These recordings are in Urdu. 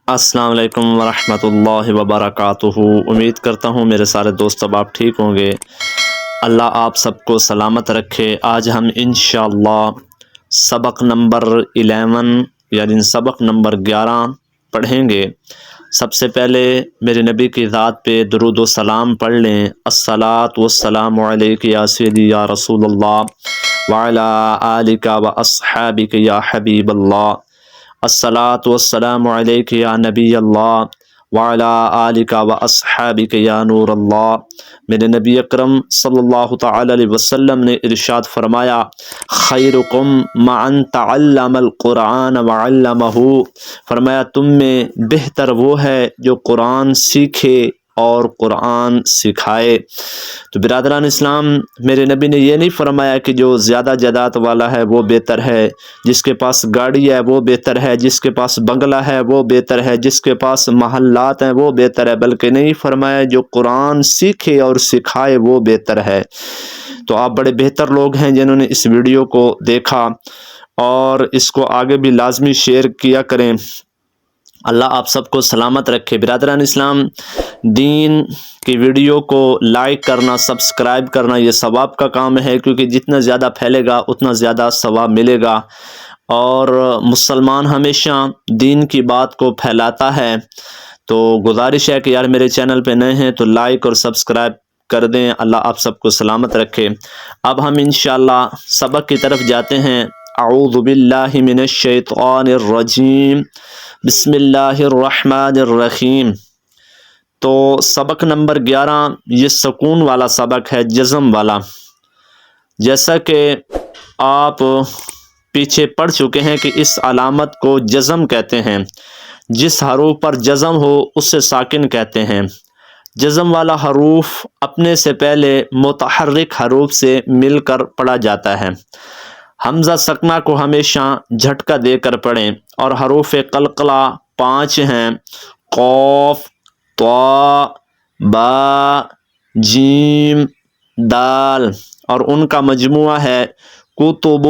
السلام علیکم ورحمۃ اللہ وبرکاتہ۔ امید کرتا ہوں میرے سارے دوست اب آپ ٹھیک ہوں گے۔ اللہ آپ سب کو سلامت رکھے۔ آج ہم انشاءاللہ سبق نمبر 11 یعنی سبق نمبر 11 پڑھیں گے۔ سب سے پہلے میرے نبی کی ذات پہ درود و سلام پڑھ لیں۔ الصلاۃ والسلام علیک یا سیدی یا رسول اللہ وعلی آلک و اصحابک یا حبیب اللہ۔ الصلاۃ والسلام علیک یا نبی اللہ وعلی آلک و اصحابک یا نور اللہ۔ میرے نبی اکرم صلی اللہ تعالی علیہ وسلم نے ارشاد فرمایا، خیرکم من تعلم القرآن وعلمہ، فرمایا تم میں بہتر وہ ہے جو قرآن سیکھے اور قرآن سکھائے۔ تو برادران اسلام، میرے نبی نے یہ نہیں فرمایا کہ جو زیادہ جائیداد والا ہے وہ بہتر ہے، جس کے پاس گاڑی ہے وہ بہتر ہے، جس کے پاس بنگلہ ہے وہ بہتر ہے، جس کے پاس محلات ہیں وہ بہتر ہے، بلکہ نہیں فرمایا جو قرآن سیکھے اور سکھائے وہ بہتر ہے۔ تو آپ بڑے بہتر لوگ ہیں جنہوں نے اس ویڈیو کو دیکھا، اور اس کو آگے بھی لازمی شیئر کیا کریں۔ اللہ آپ سب کو سلامت رکھے۔ برادران اسلام، دین کی ویڈیو کو لائک کرنا، سبسکرائب کرنا یہ ثواب کا کام ہے، کیونکہ جتنا زیادہ پھیلے گا اتنا زیادہ ثواب ملے گا، اور مسلمان ہمیشہ دین کی بات کو پھیلاتا ہے۔ تو گزارش ہے کہ یار میرے چینل پہ نئے ہیں تو لائک اور سبسکرائب کر دیں۔ اللہ آپ سب کو سلامت رکھے۔ اب ہم انشاءاللہ سبق کی طرف جاتے ہیں۔ اعوذ باللہ من الشیطان الرجیم، بسم اللہ الرحمن الرحیم۔ تو سبق نمبر 11 یہ سکون والا سبق ہے، جزم والا۔ جیسا کہ آپ پیچھے پڑھ چکے ہیں کہ اس علامت کو جزم کہتے ہیں، جس حروف پر جزم ہو اسے ساکن کہتے ہیں۔ جزم والا حروف اپنے سے پہلے متحرک حروف سے مل کر پڑھا جاتا ہے۔ حمزہ سکنہ کو ہمیشہ جھٹکا دے کر پڑھیں، اور حروف قلقلہ 5 ہیں، قاف، طا، با، جیم، دال، اور ان کا مجموعہ ہے کتب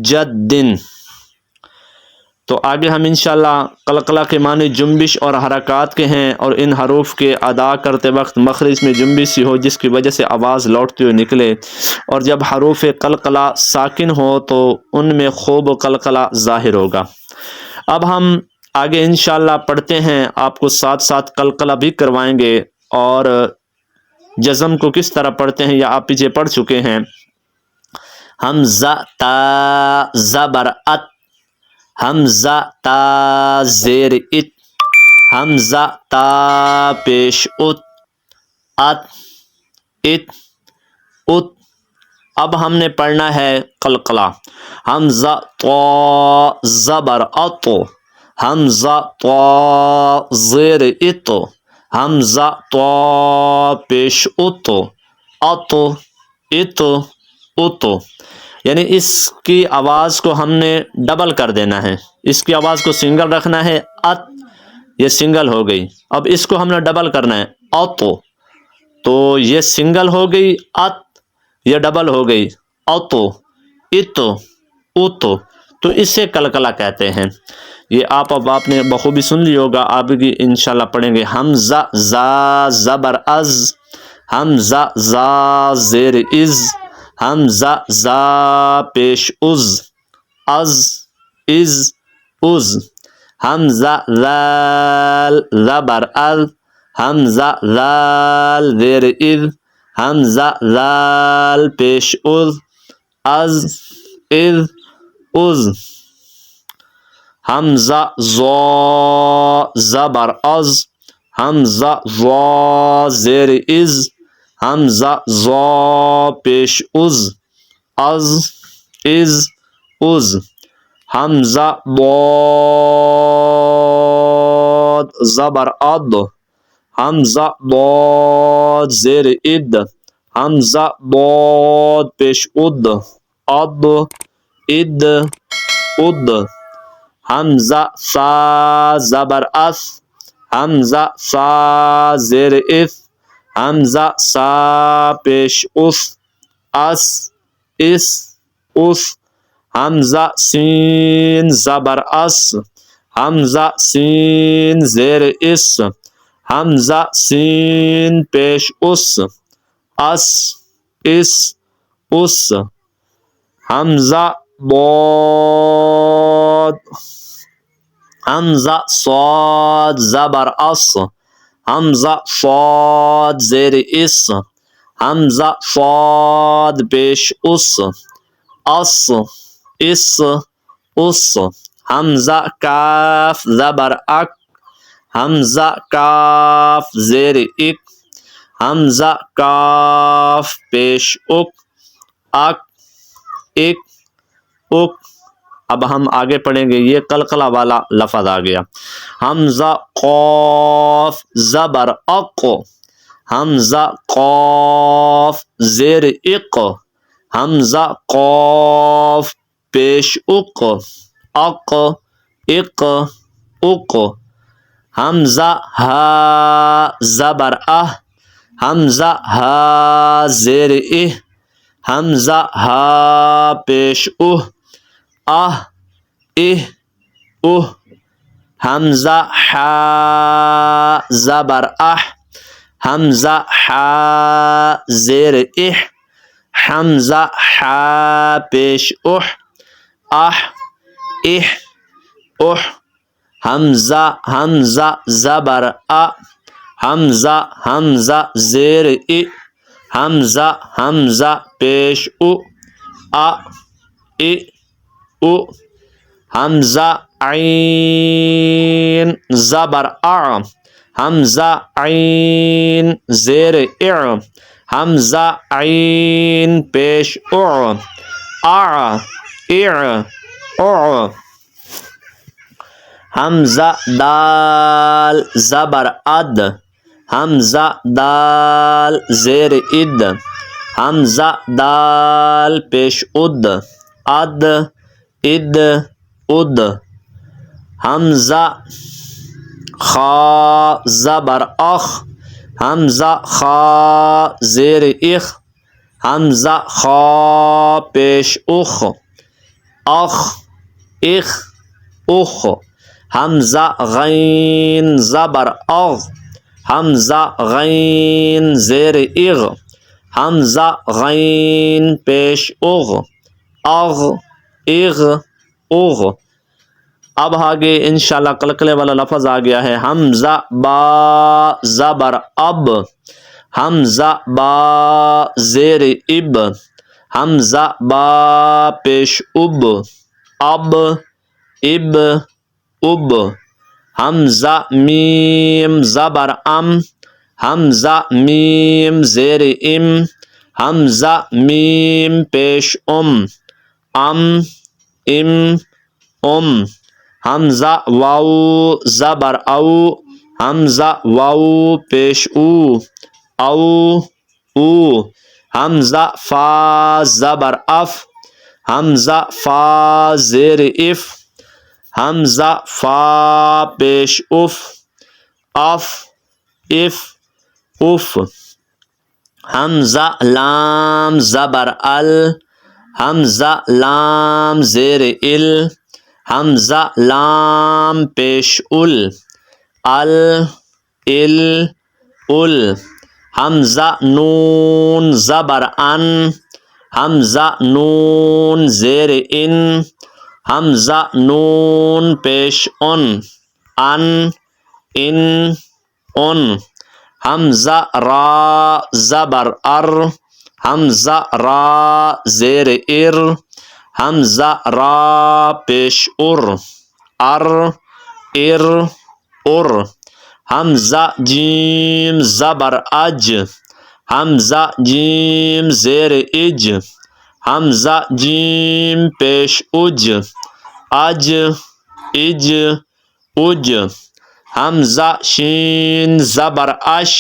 جدن۔ تو آگے ہم انشاءاللہ قلقلہ کے معنی جنبش اور حرکات کے ہیں، اور ان حروف کے ادا کرتے وقت مخرج میں جنبش سی ہو جس کی وجہ سے آواز لوٹتے ہوئے نکلے، اور جب حروف قلقلہ ساکن ہو تو ان میں خوب قلقلہ ظاہر ہوگا۔ اب ہم آگے انشاءاللہ پڑھتے ہیں، آپ کو ساتھ ساتھ قلقلہ بھی کروائیں گے، اور جزم کو کس طرح پڑھتے ہیں یا آپ پیچھے پڑھ چکے ہیں۔ حمزہ تا زبر ات، حمزہ تا زیر ات، حمزہ تا پیش ات، ات، ات، ات۔ اب ہم نے پڑھنا ہے قلقلہ۔ حمزہ طا زبر ات، حمزہ طا زیر ات، حمزہ طا پیش ات، ات، ات، ات۔ یعنی اس کی آواز کو ہم نے ڈبل کر دینا ہے، اس کی آواز کو سنگل رکھنا ہے، ات، یہ سنگل ہو گئی۔ اب اس کو ہم نے ڈبل کرنا ہے، ات، تو یہ سنگل ہو گئی، ات، یہ ڈبل ہو گئی، ات، ات، ات۔ تو اسے قلقلہ کہتے ہیں۔ یہ آپ نے بخوبی سن لی ہوگا، آپ بھی انشاءاللہ پڑھیں گے۔ حمزہ زا زبر از، حمزہ زا زیر از، حمزہ زا پیش از، از، از، از۔ حمزہ ذال زبر از، حمزہ ذال زیر از، حمزہ ذال پیش از، از، از، از۔ حمزہ ضا زبر از، حمزہ ضا زیر از، حمزہ ضا پیش از، از، از، از۔ حمزہ ضاد زبر اد، حمزہ ضاد زیر اد، حمزہ ضاد پیش اد، اد، اد، اد۔ حمزہ سا زبر اس، حمزہ سا زیر اس، حمزہ سا پیش اس، اس، اس، اس۔ حمزہ سین زبر اس، حمزہ سین زیر اس، حمزہ سین پیش اس، اس، حمزہ ضاد، حمزہ صاد زبر اس، حمزہ صاد زیر اس، حمزہ صاد پیش اس، حمزہ کاف زبر اک، حمزہ کاف زیر اک، حمزہ کاف پیش اک، اک، اب ہم آگے پڑھیں گے، یہ قلقلہ والا لفظ آ گیا۔ حمزہ قاف زبر اق، حمزہ قاف زیر اق، حمزہ قاف پیش اق، اق، حمزہ ہا زبر اہ، حمزہ ہا زیر اہ، حمزہ ہا پیش اہ، حمزہ حا زبر اح، حمزہ حا زیر اح، حمزہ حا پیش اح، حمزہ زبر ا، حمزہ زیر ا، حمزہ پیش او، حمزہ عین زبر اع، حمزہ عین زیر اع، حمزہ عین پیش اع، حمزہ دال زبر اد، حمزہ دال زیر اد، حمزہ دال پیش اد، حمزہ خا زبر اخ، حمزہ خا زیر اخ، حمزہ خا پیش اخ، حمزہ غین زبر اغ، حمزہ غین زیر اغ، حمزہ غین پیش اغ، اب آگے انشاءاللہ قلقلے والا لفظ آ گیا ہے۔ حمزہ با زبر اب، حمزہ با زیر اب، حمزہ با پیش اب، حمزہ میم زبر ام، حمزہ میم زیر ام، حمزہ میم پیش حمزہ واو زبر او، حمزہ واو پیش او، حمزہ فا زبر اف، حمزہ فا زیر اف، حمزہ فا پیش اف، حمزہ لام زبر ال، حمزہ لام زیر ال، حمزہ لام پیش ال، حمزہ نون زبر ان، حمزہ نون زیر ان، حمزہ نون پیش ان، حمزہ را زبر ار، حمزہ را زیر ار، حمزہ را پیش ار، حمزہ جیم زبر اج، حمزہ جیم زیر اج، حمزہ جیم پیش اج، حمزہ شین زبر اش،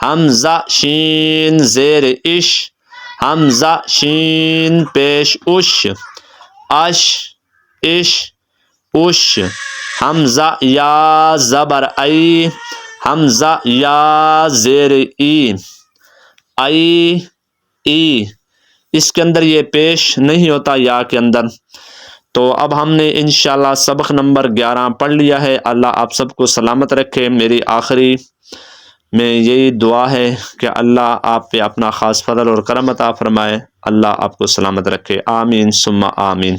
حمزہ شین زیر اش، حمزہ شین پیش اش، حمزہ یا زبر ای، حمزہ یا زیر ای، اس کے اندر یہ پیش نہیں ہوتا یا کے اندر، تو اب ہم نے انشاءاللہ سبق نمبر 11 پڑھ لیا ہے۔ اللہ آپ سب کو سلامت رکھے۔ میری آخری میں یہی دعا ہے کہ اللہ آپ پہ اپنا خاص فضل اور کرم عطا فرمائے۔ اللہ آپ کو سلامت رکھے، آمین ثم آمین۔